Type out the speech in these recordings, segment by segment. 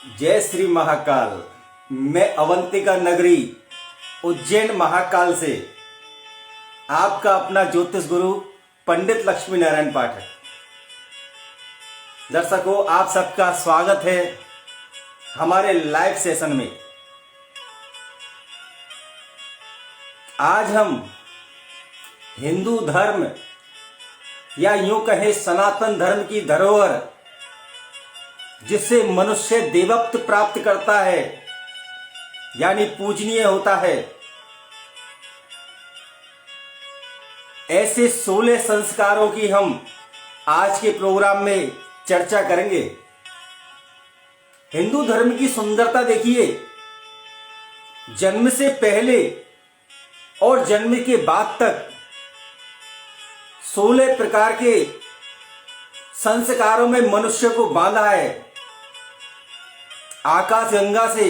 जय श्री महाकाल। मैं अवंतिका नगरी उज्जैन महाकाल से आपका अपना ज्योतिष गुरु पंडित लक्ष्मी नारायण पाठक। दर्शकों, आप सबका स्वागत है हमारे लाइव सेशन में। आज हम हिंदू धर्म या यूं कहें सनातन धर्म की धरोहर, जिससे मनुष्य देवत्व प्राप्त करता है यानी पूजनीय होता है, ऐसे 16 संस्कारों की हम आज के प्रोग्राम में चर्चा करेंगे। हिंदू धर्म की सुंदरता देखिए, जन्म से पहले और जन्म के बाद तक 16 प्रकार के संस्कारों में मनुष्य को बांधा है। आकाश गंगा से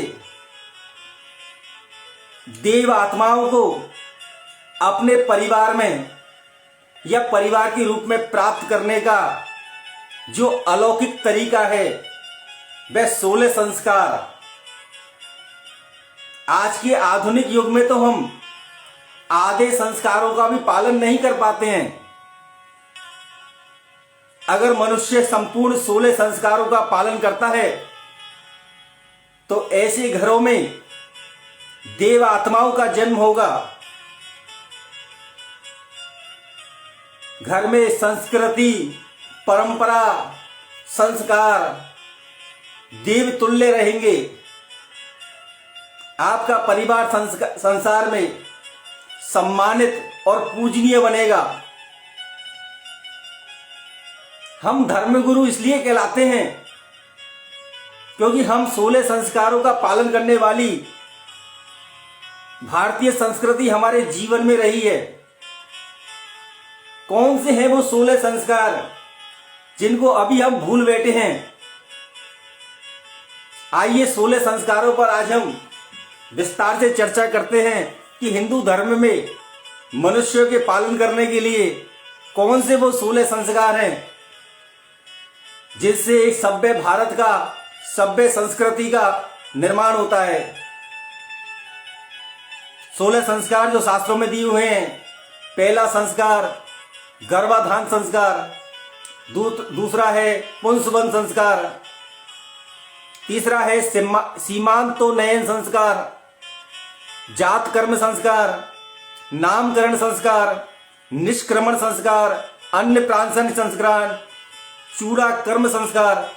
देव आत्माओं को अपने परिवार में या परिवार के रूप में प्राप्त करने का जो अलौकिक तरीका है, वह 16 संस्कार। आज के आधुनिक युग में तो हम आधे संस्कारों का भी पालन नहीं कर पाते हैं। अगर मनुष्य संपूर्ण 16 संस्कारों का पालन करता है तो ऐसे घरों में देव आत्माओं का जन्म होगा। घर में संस्कृति, परंपरा, संस्कार देव तुल्य रहेंगे। आपका परिवार संसार में सम्मानित और पूजनीय बनेगा। हम धर्मगुरु इसलिए कहलाते हैं क्योंकि हम 16 संस्कारों का पालन करने वाली भारतीय संस्कृति हमारे जीवन में रही है। कौन से हैं वो 16 संस्कार जिनको अभी हम भूल बैठे हैं? आइए 16 संस्कारों पर आज हम विस्तार से चर्चा करते हैं कि हिंदू धर्म में मनुष्यों के पालन करने के लिए कौन से वो 16 संस्कार हैं जिससे एक सभ्य भारत का, सभ्य संस्कृति का निर्माण होता है। 16 संस्कार जो शास्त्रों में दिए हुए हैं। पहला संस्कार गर्भाधान संस्कार, दूसरा है पुंसवन संस्कार, तीसरा है सीमांतोन्नयन संस्कार, जात कर्म संस्कार, नामकरण संस्कार, निष्क्रमण संस्कार, अन्नप्राशन संस्कार, चूड़ा कर्म संस्कार,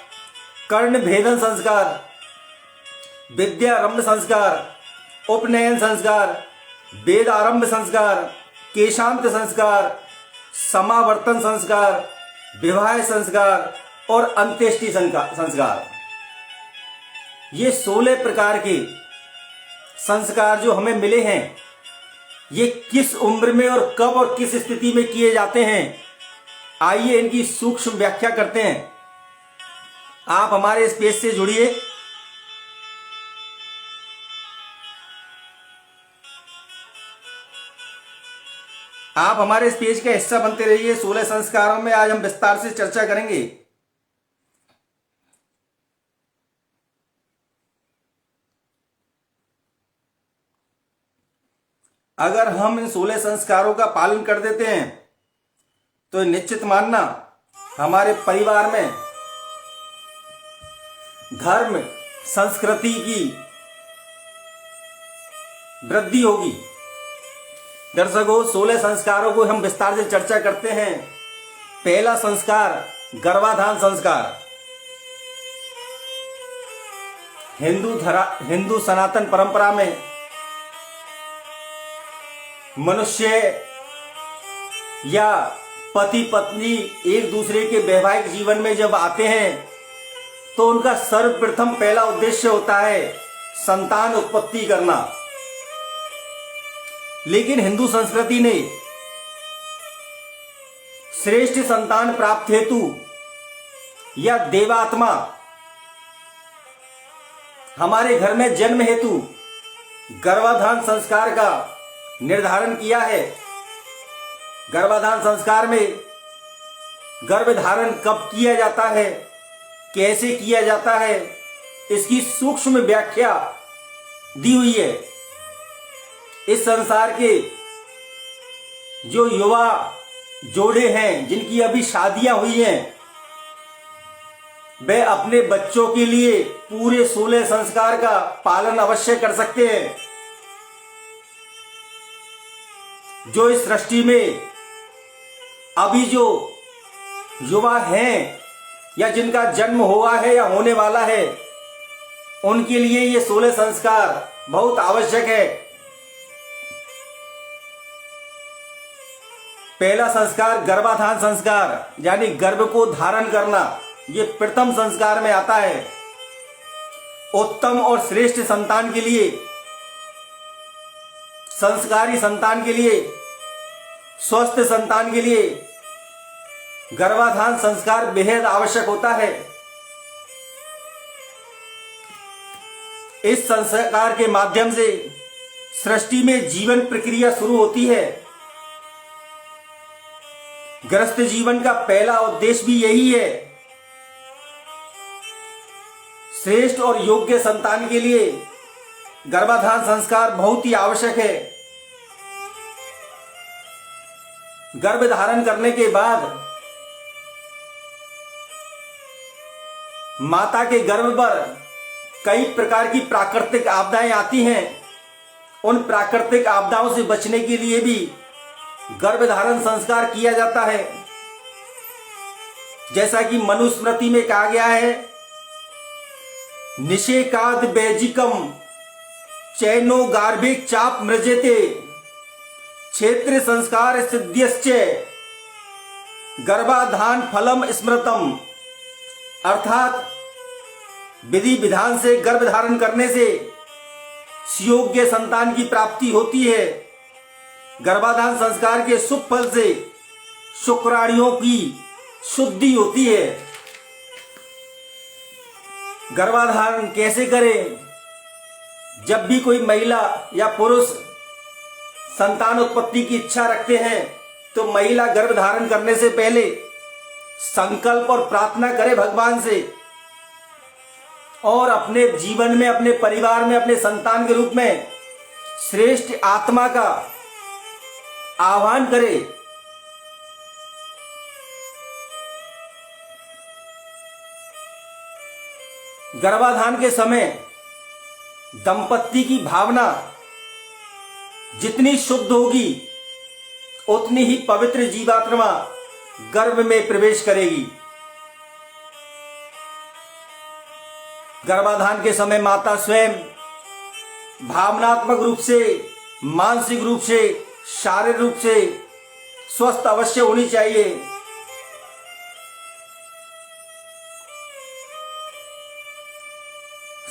कर्ण भेदन संस्कार, विद्यारंभ संस्कार, उपनयन संस्कार, वेद आरंभ संस्कार, केशांत संस्कार, समावर्तन संस्कार, विवाह संस्कार और अंत्येष्टि संस्कार। ये 16 प्रकार के संस्कार जो हमें मिले हैं, ये किस उम्र में और कब और किस स्थिति में किए जाते हैं, आइए इनकी सूक्ष्म व्याख्या करते हैं। आप हमारे इस पेज से जुड़िए। आप हमारे इस पेज का हिस्सा बनते रहिए। 16 संस्कारों में आज हम विस्तार से चर्चा करेंगे। अगर हम इन 16 संस्कारों का पालन कर देते हैं तो निश्चित मानना हमारे परिवार में धर्म संस्कृति की वृद्धि होगी। दर्शकों, 16 संस्कारों को हम विस्तार से चर्चा करते हैं। पहला संस्कार गर्भाधान संस्कार। हिंदू सनातन परंपरा में मनुष्य या पति पत्नी एक दूसरे के वैवाहिक जीवन में जब आते हैं तो उनका सर्वप्रथम पहला उद्देश्य होता है संतान उत्पत्ति करना। लेकिन हिंदू संस्कृति ने श्रेष्ठ संतान प्राप्त हेतु या देवात्मा हमारे घर में जन्म हेतु गर्भाधान संस्कार का निर्धारण किया है। गर्भाधान संस्कार में गर्भ धारण कब किया जाता है, कैसे किया जाता है, इसकी सूक्ष्म व्याख्या दी हुई है। इस संसार के जो युवा जोड़े हैं, जिनकी अभी शादियां हुई हैं, वे अपने बच्चों के लिए पूरे 16 संस्कार का पालन अवश्य कर सकते हैं। जो इस सृष्टि में अभी जो युवा हैं या जिनका जन्म हुआ है या होने वाला है, उनके लिए ये 16 संस्कार बहुत आवश्यक है। पहला संस्कार गर्भाधान संस्कार, यानी गर्भ को धारण करना, ये प्रथम संस्कार में आता है। उत्तम और श्रेष्ठ संतान के लिए, संस्कारी संतान के लिए, स्वस्थ संतान के लिए गर्भाधान संस्कार बेहद आवश्यक होता है। इस संस्कार के माध्यम से सृष्टि में जीवन प्रक्रिया शुरू होती है। गृहस्थ जीवन का पहला उद्देश्य भी यही है। श्रेष्ठ और योग्य संतान के लिए गर्भाधान संस्कार बहुत ही आवश्यक है। गर्भ धारण करने के बाद माता के गर्भ पर कई प्रकार की प्राकृतिक आपदाएं आती हैं। उन प्राकृतिक आपदाओं से बचने के लिए भी गर्भधारण संस्कार किया जाता है। जैसा कि मनुस्मृति में कहा गया है, निषेकाद बैजिकम चैनो गार्भे चाप मृजते क्षेत्र संस्कार सिद्ध्यश्च गर्भाधान फलम स्मृतम। अर्थात विधि विधान से गर्भ धारण करने से सुयोग्य संतान की प्राप्ति होती है। गर्भाधान संस्कार के शुभ फल से शुक्राणुओं की शुद्धि होती है। गर्भाधारण कैसे करें? जब भी कोई महिला या पुरुष संतान उत्पत्ति की इच्छा रखते हैं तो महिला गर्भ धारण करने से पहले संकल्प और प्रार्थना करे भगवान से, और अपने जीवन में, अपने परिवार में, अपने संतान के रूप में श्रेष्ठ आत्मा का आह्वान करे। गर्भाधान के समय दंपत्ति की भावना जितनी शुद्ध होगी उतनी ही पवित्र जीवात्मा गर्भ में प्रवेश करेगी। गर्भाधान के समय माता स्वयं भावनात्मक रूप से, मानसिक रूप से, शारीरिक रूप से स्वस्थ अवश्य होनी चाहिए।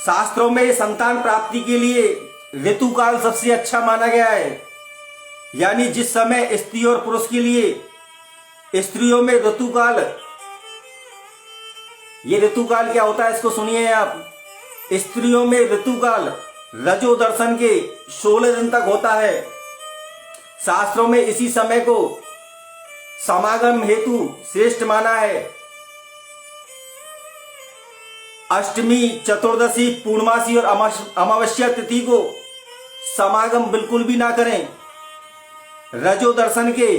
शास्त्रों में संतान प्राप्ति के लिए ऋतुकाल सबसे अच्छा माना गया है। यानी जिस समय स्त्री और पुरुष के लिए, स्त्रियों में ऋतुकाल, ये ऋतुकाल क्या होता है इसको सुनिए आप। स्त्रियों में ऋतुकाल रजो दर्शन के 16 दिन तक होता है। शास्त्रों में इसी समय को समागम हेतु श्रेष्ठ माना है। अष्टमी, चतुर्दशी, पूर्णमासी और अमावस्या तिथि को समागम बिल्कुल भी ना करें। रजो दर्शन के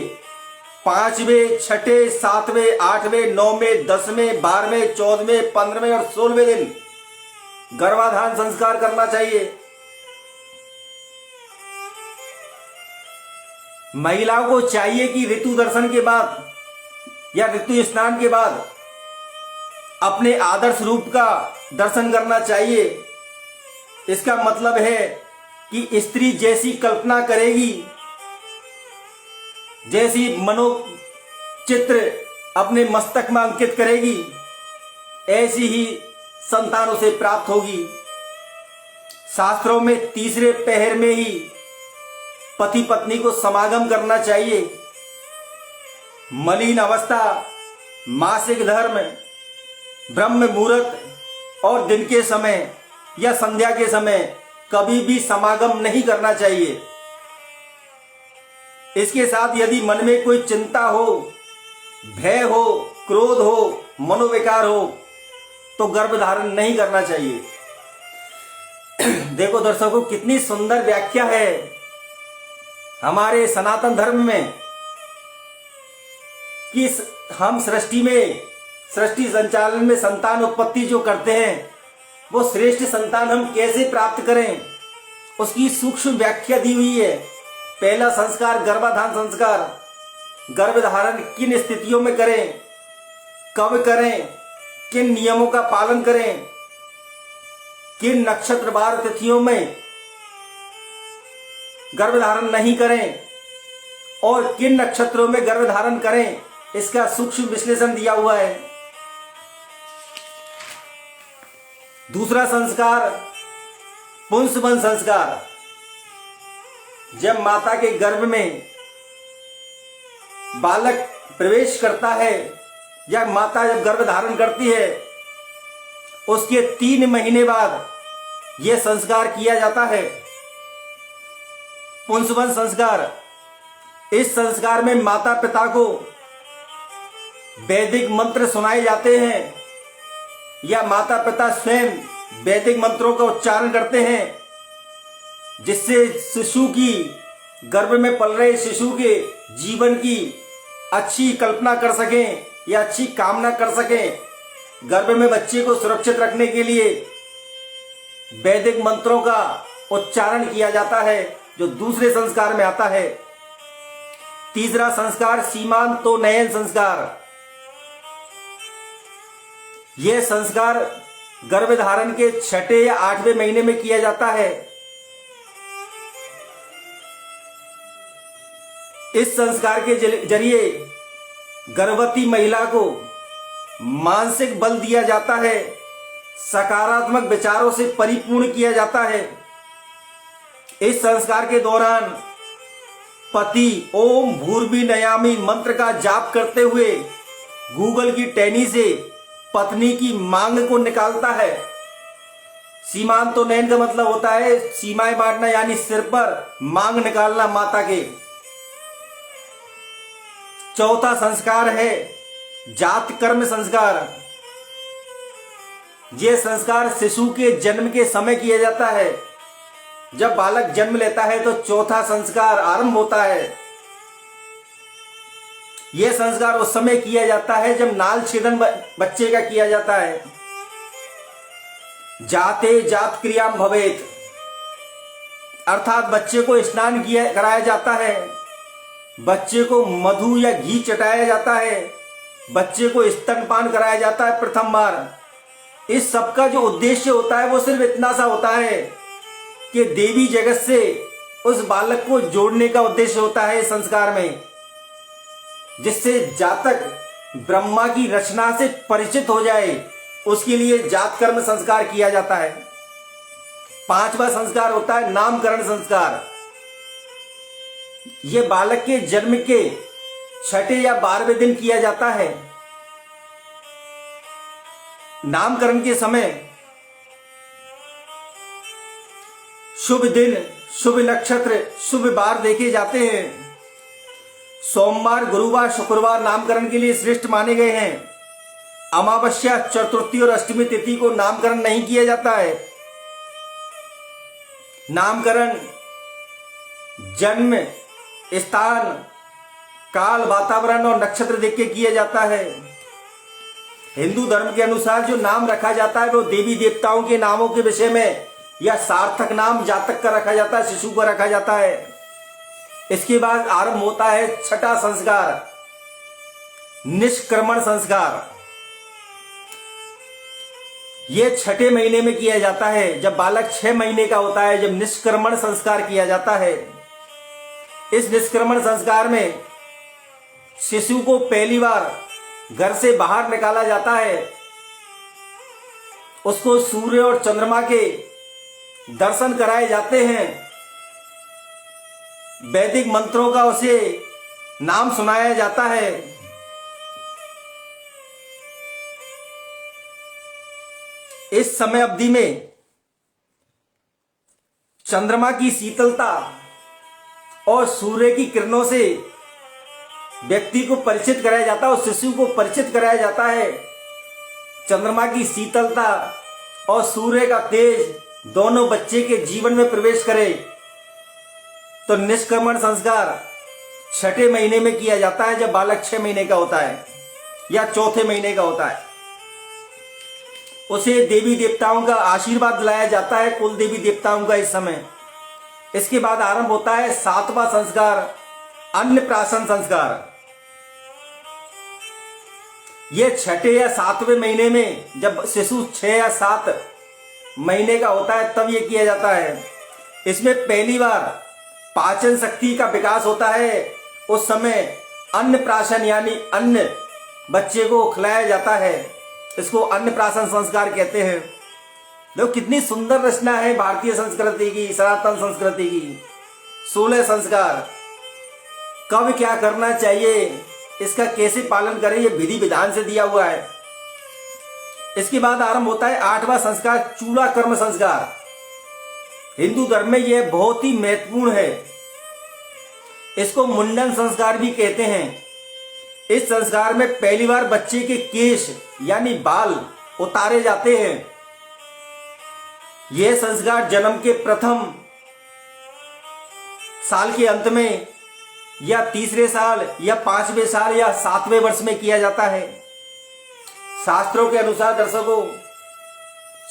5वें, 6ठे, 7वें, 8वें, 9वें, 10वें, 12वें, 14वें, 15वें और 16वें दिन गर्भाधान संस्कार करना चाहिए। महिलाओं को चाहिए कि ऋतु दर्शन के बाद या ऋतु स्नान के बाद अपने आदर्श रूप का दर्शन करना चाहिए। इसका मतलब है कि स्त्री जैसी कल्पना करेगी, जैसी मनोचित्र अपने मस्तक में अंकित करेगी, ऐसी ही संतान उसे प्राप्त होगी। शास्त्रों में तीसरे पहर में ही पति पत्नी को समागम करना चाहिए। मलिन अवस्था, मासिक धर्म, ब्रह्म मुहूर्त और दिन के समय या संध्या के समय कभी भी समागम नहीं करना चाहिए। इसके साथ यदि मन में कोई चिंता हो, भय हो, क्रोध हो, मनोविकार हो तो गर्भ धारण नहीं करना चाहिए। देखो दर्शकों, कितनी सुंदर व्याख्या है हमारे सनातन धर्म में कि हम सृष्टि संचालन में संतान उत्पत्ति जो करते हैं, वो श्रेष्ठ संतान हम कैसे प्राप्त करें, उसकी सूक्ष्म व्याख्या दी हुई है। पहला संस्कार गर्भाधान संस्कार। गर्भधारण किन स्थितियों में करें, कब करें, किन नियमों का पालन करें, किन नक्षत्र वार तिथियों में गर्भधारण नहीं करें और किन नक्षत्रों में गर्भधारण करें, इसका सूक्ष्म विश्लेषण दिया हुआ है। दूसरा संस्कार पुंसवन संस्कार। जब माता के गर्भ में बालक प्रवेश करता है या माता जब गर्भ धारण करती है, उसके 3 महीने बाद यह संस्कार किया जाता है, पुंसवन संस्कार। इस संस्कार में माता पिता को वैदिक मंत्र सुनाए जाते हैं या माता पिता स्वयं वैदिक मंत्रों का उच्चारण करते हैं, जिससे शिशु की, गर्भ में पल रहे शिशु के जीवन की अच्छी कल्पना कर सकें या अच्छी कामना कर सकें। गर्भ में बच्चे को सुरक्षित रखने के लिए वैदिक मंत्रों का उच्चारण किया जाता है, जो दूसरे संस्कार में आता है। तीसरा संस्कार सीमांतोन्नयन संस्कार। यह संस्कार गर्भधारण के 6ठे या 8वें महीने में किया जाता है। इस संस्कार के जरिए गर्भवती महिला को मानसिक बल दिया जाता है, सकारात्मक विचारों से परिपूर्ण किया जाता है। इस संस्कार के दौरान पति ओम भूर्भुवः नयामि मंत्र का जाप करते हुए गूगल की टहनी से पत्नी की मांग को निकालता है। सीमांतोन्नयन का मतलब होता है सीमाएं बांटना, यानी सिर पर मांग निकालना माता के। चौथा संस्कार है जात कर्म संस्कार। यह संस्कार शिशु के जन्म के समय किया जाता है। जब बालक जन्म लेता है तो चौथा संस्कार आरंभ होता है। यह संस्कार उस समय किया जाता है जब नाल छेदन बच्चे का किया जाता है। जाते जात क्रियाम भवेत, अर्थात बच्चे को स्नान कराया जाता है, बच्चे को मधु या घी चटाया जाता है, बच्चे को स्तनपान कराया जाता है प्रथम बार। इस सब का जो उद्देश्य होता है वो सिर्फ इतना सा होता है कि देवी जगत से उस बालक को जोड़ने का उद्देश्य होता है इस संस्कार में, जिससे जातक ब्रह्मा की रचना से परिचित हो जाए, उसके लिए जात कर्म संस्कार किया जाता है। 5वां संस्कार होता है नामकरण संस्कार। यह बालक के जन्म के 6ठे या 12वें दिन किया जाता है। नामकरण के समय शुभ दिन, शुभ नक्षत्र, शुभ वार देखे जाते हैं। सोमवार, गुरुवार, शुक्रवार नामकरण के लिए श्रेष्ठ माने गए हैं। अमावस्या, चतुर्थी और अष्टमी तिथि को नामकरण नहीं किया जाता है। नामकरण जन्म स्थान, काल, वातावरण और नक्षत्र देख के किया जाता है। हिंदू धर्म के अनुसार जो नाम रखा जाता है वो देवी देवताओं के नामों के विषय में या सार्थक नाम जातक का रखा जाता है, शिशु का रखा जाता है। इसके बाद आरंभ होता है 6ठा संस्कार निष्क्रमण संस्कार। यह 6ठे महीने में किया जाता है, जब बालक 6 महीने का होता है, जब निष्क्रमण संस्कार किया जाता है। इस निष्क्रमण संस्कार में शिशु को पहली बार घर से बाहर निकाला जाता है। उसको सूर्य और चंद्रमा के दर्शन कराए जाते हैं। वैदिक मंत्रों का उसे नाम सुनाया जाता है। इस समय अवधि में चंद्रमा की शीतलता और सूर्य की किरणों से व्यक्ति को परिचित कराया जाता है और शिशु को परिचित कराया जाता है। चंद्रमा की शीतलता और सूर्य का तेज दोनों बच्चे के जीवन में प्रवेश करे तो निष्क्रमण संस्कार छठे महीने में किया जाता है, जब बालक 6 महीने का होता है या चौथे महीने का होता है। उसे देवी देवताओं का आशीर्वाद दिलाया जाता है, कुल देवी देवताओं का इस समय। इसके बाद आरंभ होता है 7वां संस्कार, अन्नप्राशन संस्कार। यह छठे या 7वें महीने में, जब शिशु 6 या 7 महीने का होता है, तब यह किया जाता है। इसमें पहली बार पाचन शक्ति का विकास होता है। उस समय अन्नप्राशन यानी अन्न बच्चे को खिलाया जाता है। इसको अन्नप्राशन संस्कार कहते हैं। देखो कितनी सुंदर रचना है भारतीय संस्कृति की, सनातन संस्कृति की। 16 संस्कार, कब क्या करना चाहिए, इसका कैसे पालन करें, यह विधि विधान से दिया हुआ है। इसके बाद आरंभ होता है 8वां संस्कार, चूड़ा कर्म संस्कार। हिंदू धर्म में यह बहुत ही महत्वपूर्ण है। इसको मुंडन संस्कार भी कहते हैं। इस संस्कार में पहली बार बच्चे के केश यानी बाल उतारे जाते हैं। यह संस्कार जन्म के प्रथम साल के अंत में या तीसरे साल या 5वें साल या 7वें वर्ष में किया जाता है। शास्त्रों के अनुसार दर्शकों,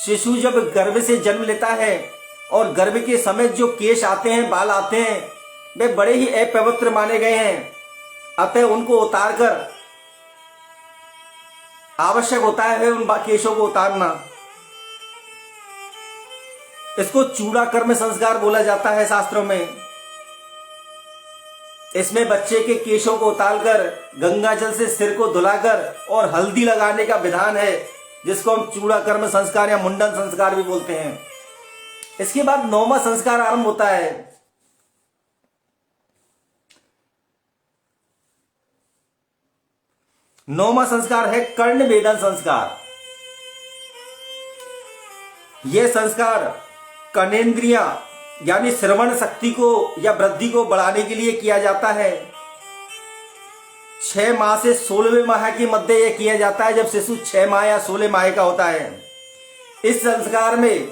शिशु जब गर्भ से जन्म लेता है और गर्भ के समय जो केश आते हैं, बाल आते हैं, वे बड़े ही अपवित्र माने गए हैं। अतः उनको उतारकर आवश्यक होता है उन केशों को उतारना। इसको चूड़ा कर्म संस्कार बोला जाता है शास्त्रों में। इसमें बच्चे के केशों को उतारकर गंगा जल से सिर को धुलाकर और हल्दी लगाने का विधान है, जिसको हम चूड़ा कर्म संस्कार या मुंडन संस्कार भी बोलते हैं। इसके बाद 9वां संस्कार आरंभ होता है। 9वां संस्कार है कर्ण वेदन संस्कार। यह संस्कार कर्णेंद्रियां यानी श्रवण शक्ति को या वृद्धि को बढ़ाने के लिए किया जाता है। 6 माह से 16वें माह के मध्य यह किया जाता है, जब शिशु 6 माह या 16 माह का होता है। इस संस्कार में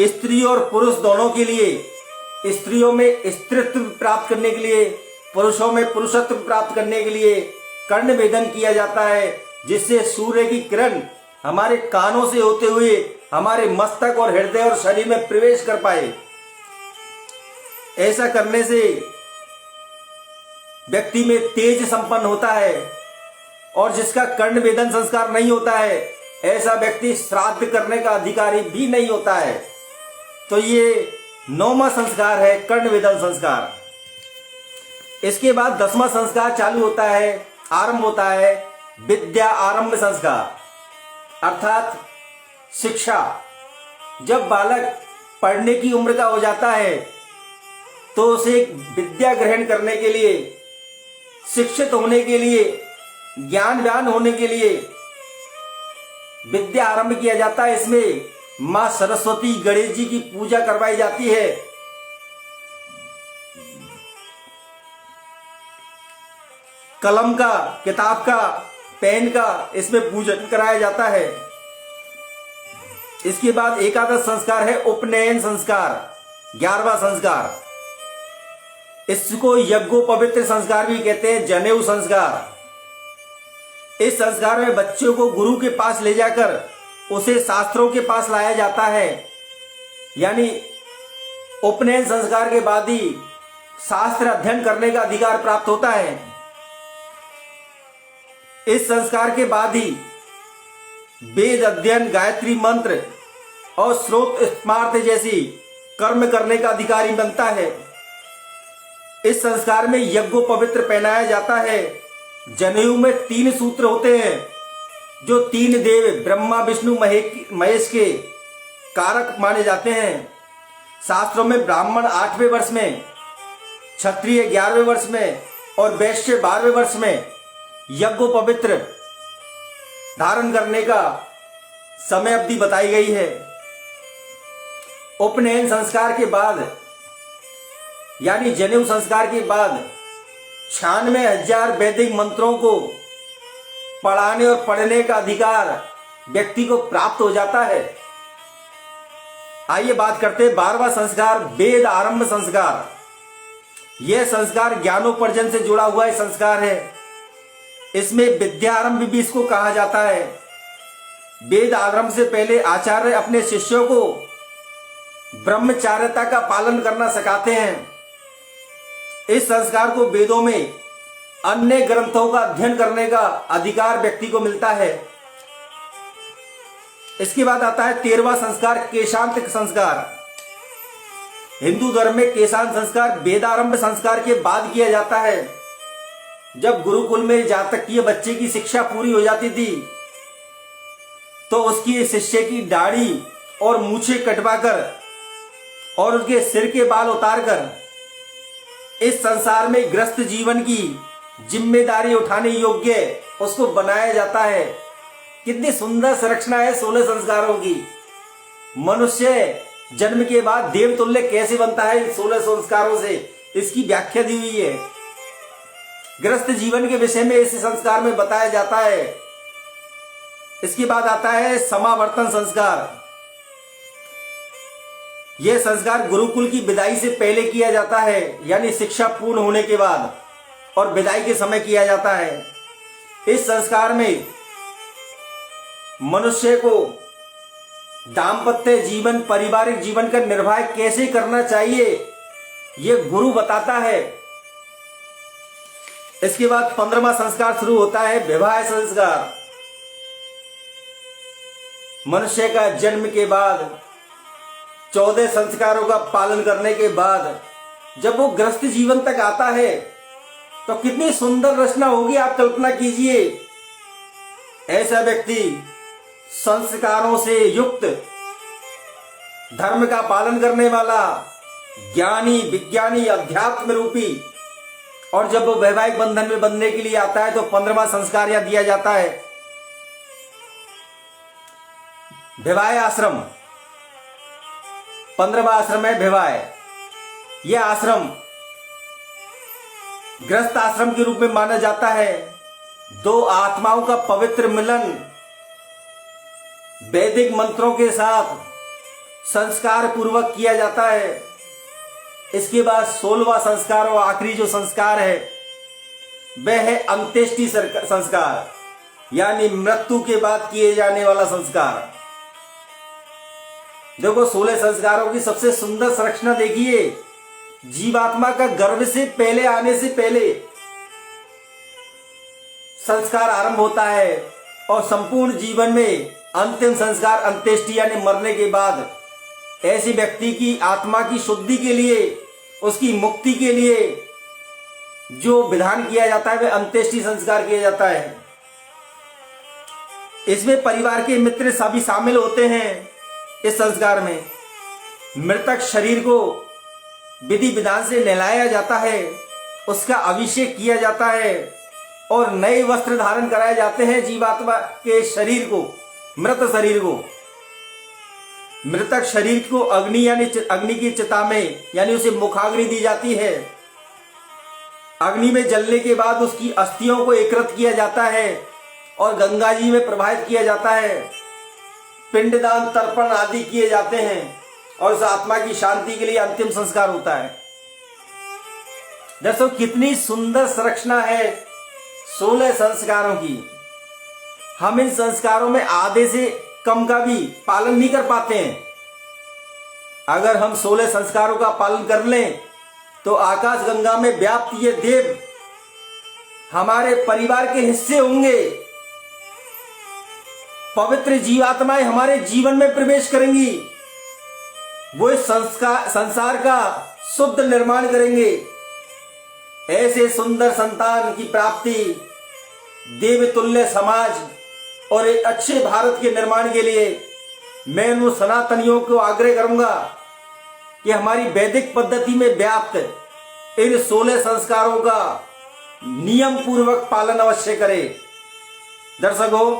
स्त्री और पुरुष दोनों के लिए, स्त्रियों में स्त्रीत्व प्राप्त करने के लिए, पुरुषों में पुरुषत्व प्राप्त करने के लिए कर्ण वेदन किया जाता है, जिससे सूर्य की किरण हमारे कानों से होते हुए हमारे मस्तक और हृदय और शरीर में प्रवेश कर पाए। ऐसा करने से व्यक्ति में तेज संपन्न होता है। और जिसका कर्ण वेदन संस्कार नहीं होता है, ऐसा व्यक्ति श्राद्ध करने का अधिकारी भी नहीं होता है। तो ये 9वां संस्कार है, कर्ण वेदन संस्कार। इसके बाद 10वां संस्कार चालू होता है, आरंभ होता है विद्या आरंभ संस्कार, अर्थात शिक्षा। जब बालक पढ़ने की उम्र का हो जाता है तो उसे विद्या ग्रहण करने के लिए, शिक्षित होने के लिए, ज्ञानवान होने के लिए विद्या आरंभ किया जाता है। इसमें मां सरस्वती, गणेश जी की पूजा करवाई जाती है। कलम का, किताब का, पेन का इसमें पूजन कराया जाता है। इसके बाद एकादश संस्कार है उपनयन संस्कार, 11वां संस्कार। इसको यज्ञोपवित्र संस्कार भी कहते हैं, जनेऊ संस्कार। इस संस्कार में बच्चों को गुरु के पास ले जाकर उसे शास्त्रों के पास लाया जाता है। यानी उपनयन संस्कार के बाद ही शास्त्र अध्ययन करने का अधिकार प्राप्त होता है। इस संस्कार के बाद ही वेद अध्ययन, गायत्री मंत्र और स्रोत स्मार्थ जैसी कर्म करने का अधिकारी बनता है। इस संस्कार में यज्ञोपवित्र पहनाया जाता है। जनेऊ में 3 सूत्र होते हैं, जो 3 देव ब्रह्मा, विष्णु, महेश के कारक माने जाते हैं। शास्त्रों में ब्राह्मण 8वें वर्ष में, क्षत्रिय 11वें वर्ष में और वैश्य 12वें वर्ष में यज्ञोपवित्र धारण करने का समय अवधि बताई गई है। उपनयन संस्कार के बाद यानी जनेऊ संस्कार के बाद 96,000 वैदिक मंत्रों को पढ़ाने और पढ़ने का अधिकार व्यक्ति को प्राप्त हो जाता है। आइए बात करते हैं 12वां संस्कार, वेद आरंभ संस्कार। यह संस्कार ज्ञानोपर्जन से जुड़ा हुआ संस्कार है। इसमें विद्यारंभ भी इसको कहा जाता है। वेद आरंभ से पहले आचार्य अपने शिष्यों को ब्रह्मचार्यता का पालन करना सिखाते हैं। इस संस्कार को वेदों में अन्य ग्रंथों का अध्ययन करने का अधिकार व्यक्ति को मिलता है। इसके बाद आता है 13वां संस्कार, केशांत संस्कार। हिंदू धर्म में केशांत संस्कार वेदारंभ संस्कार के बाद किया जाता है। जब गुरुकुल में जातकीय बच्चे की शिक्षा पूरी हो जाती थी तो उसकी शिष्य की दाढ़ी और मूछें कटवाकर और उसके सिर के बाल उतारकर इस संसार में गृहस्थ जीवन की जिम्मेदारी उठाने योग्य उसको बनाया जाता है। कितनी सुंदर संरचना है 16 संस्कारों की। मनुष्य जन्म के बाद देवतुल्य कैसे बनता है इन 16 संस्कारों से, इसकी व्याख्या दी हुई है। गृहस्थ जीवन के विषय में इस संस्कार में बताया जाता है। इसके बाद आता है समावर्तन संस्कार। यह संस्कार गुरुकुल की विदाई से पहले किया जाता है, यानी शिक्षा पूर्ण होने के बाद और विदाई के समय किया जाता है। इस संस्कार में मनुष्य को दाम्पत्य जीवन, पारिवारिक जीवन का निर्वाह कैसे करना चाहिए यह गुरु बताता है। इसके बाद 15वां संस्कार शुरू होता है, विवाह संस्कार। मनुष्य का जन्म के बाद 14 संस्कारों का पालन करने के बाद जब वो गृहस्थ जीवन तक आता है तो कितनी सुंदर रचना होगी, आप कल्पना कीजिए। ऐसा व्यक्ति संस्कारों से युक्त, धर्म का पालन करने वाला, ज्ञानी, विज्ञानी, अध्यात्म रूपी, और जब वो वैवाहिक बंधन में बंधने के लिए आता है तो 15वां संस्कार यह दिया जाता है, विवाह आश्रम। 15वां आश्रम है विवाह। यह आश्रम गृहस्थ आश्रम के रूप में माना जाता है। दो आत्माओं का पवित्र मिलन वैदिक मंत्रों के साथ संस्कार पूर्वक किया जाता है। इसके बाद 16वां संस्कार और आखिरी जो संस्कार है वह है अंत्येष्टि संस्कार, यानी मृत्यु के बाद किए जाने वाला संस्कार। देखो 16 संस्कारों की सबसे सुंदर संरचना देखिए। जीवात्मा का गर्भ से पहले आने से पहले संस्कार आरंभ होता है और संपूर्ण जीवन में अंतिम संस्कार अंत्येष्टि यानी मरने के बाद ऐसे व्यक्ति की आत्मा की शुद्धि के लिए, उसकी मुक्ति के लिए जो विधान किया जाता है वह अंत्येष्टि संस्कार किया जाता है। इसमें परिवार के मित्र सभी शामिल होते हैं। इस संस्कार में मृतक शरीर को विधि विधान से नहलाया जाता है, उसका अभिषेक किया जाता है और नए वस्त्र धारण कराए जाते हैं जीवात्मा के शरीर को, मृत शरीर को। मृतक शरीर को अग्नि यानी अग्नि की चिता में यानी उसे मुखाग्नि दी जाती है। अग्नि में जलने के बाद उसकी अस्थियों को एकत्रित किया जाता है और गंगा जी में प्रवाहित किया जाता है। पिंडदान, तर्पण आदि किए जाते हैं और उस आत्मा की शांति के लिए अंतिम संस्कार होता है। दर्शकों, कितनी सुंदर संरचना है 16 संस्कारों की। हम इन संस्कारों में आधे से कम का भी पालन नहीं कर पाते हैं। अगर हम 16 संस्कारों का पालन कर लें तो आकाश गंगा में व्याप्त ये देव हमारे परिवार के हिस्से होंगे। पवित्र जीवात्माएं हमारे जीवन में प्रवेश करेंगी। वो इस संसार का शुद्ध निर्माण करेंगे। ऐसे सुंदर संतान की प्राप्ति, देवतुल्य समाज और एक अच्छे भारत के निर्माण के लिए मैं उन सनातनियों को आग्रह करूंगा कि हमारी वैदिक पद्धति में व्याप्त इन 16 संस्कारों का नियम पूर्वक पालन अवश्य करें। दर्शकों,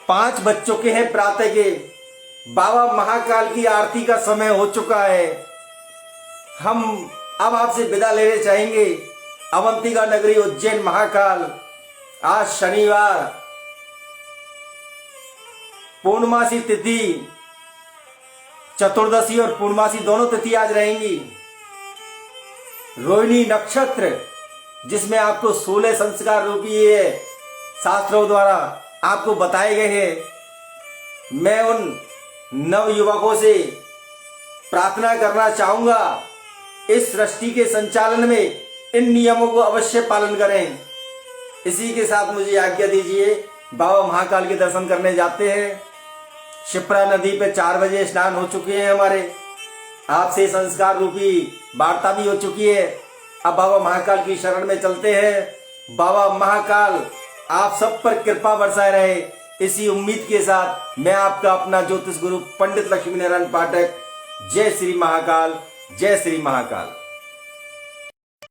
5 बज चुके हैं प्रातः के। बाबा महाकाल की आरती का समय हो चुका है। हम अब आपसे विदा लेने चाहेंगे। अवंतिका नगरी उज्जैन महाकाल, आज शनिवार, पूर्णमासी तिथि चतुर्दशी और पूर्णमासी दोनों तिथि आज रहेंगी। रोहिणी नक्षत्र जिसमें आपको 16 संस्कार रूपी ये शास्त्रों द्वारा आपको बताए गए हैं। मैं उन नव युवकों से प्रार्थना करना चाहूंगा, इस सृष्टि के संचालन में इन नियमों को अवश्य पालन करें। इसी के साथ मुझे आज्ञा दीजिए, बाबा महाकाल के दर्शन करने जाते हैं। शिप्रा नदी पे 4 बजे स्नान हो चुके हैं हमारे, आपसे संस्कार रूपी वार्ता भी हो चुकी है। अब बाबा महाकाल की शरण में चलते हैं। बाबा महाकाल आप सब पर कृपा बरसाए रहे, इसी उम्मीद के साथ मैं आपका अपना ज्योतिष गुरु पंडित लक्ष्मी नारायण पाठक। जय श्री महाकाल, जय श्री महाकाल।